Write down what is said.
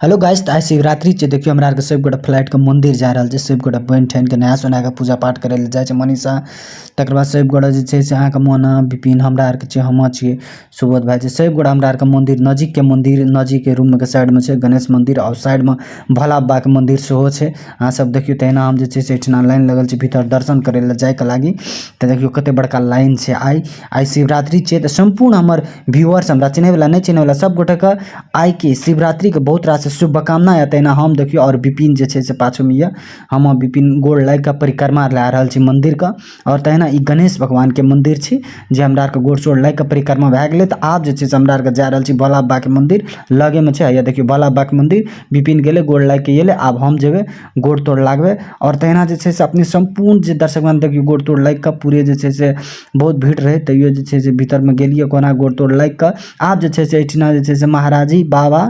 Hello guys, आइ शिवरात्रि छै। देखियो हमरा आर के सब गोटा फ्लाइट के मंदिर जा रहल छै। सब गोटा बन ठन के नया सोना के पूजा पाठ करे ले जाय छै। मनीषा तकर बाद सब गोटा जे छै से अहाँ के मोना विपिन हमरा आर के छै, हम छी सुबोध भाई छै। सब गोटा हमरा आर के मंदिर नजीक के रूम के साइड में छै गणेश मंदिर और साइड में भोला बाबा के मंदिर सेहो छै। अहाँ सब देखियो तहिना हम जे छै से एठना लाइन लगल छै भीतर दर्शन करे ले जाय के लागी। त देखियो कते बड़का लाइन छै। आई शिवरात्रि छै त संपूर्ण हमर व्यूअर्स हमरा चिन्हे वाला नहीं चिन्हे वाला सब गोटा के आई के शिवरात्रि के बहुत रास शुभकामना है। तहिना हम देखियो और विपिन जे छै से पाछू में हम विपिन गोड़ लाग के परिक्रमा ला रहल छी मंदिर का। और तहिना ई गणेश भगवान के मंदिर छी जे हमरा आर के गोड़ चोड़ लाग के परिक्रमा भए गेलै। त आब जे छै से हमरा आर के जा रहल छी भोला बाबा के मंदिर लगे में छै। या देखियो भोला बाबा के मंदिर विपिन गेले गोड़ लाग के एले, आब हम जेबे गोड़ तोड़ लागबे। और तहिना जे छै से अपने संपूर्ण जे दर्शक मान देखियो गोड़ तोड़ लाग के पूरे जे छै से बहुत भीड़ रहे तैयो जे छै से भीतर में गेलिए कोना गोड़ तोड़ लाग के। आब जे छै से एठना जे छै से महाराजी बाबा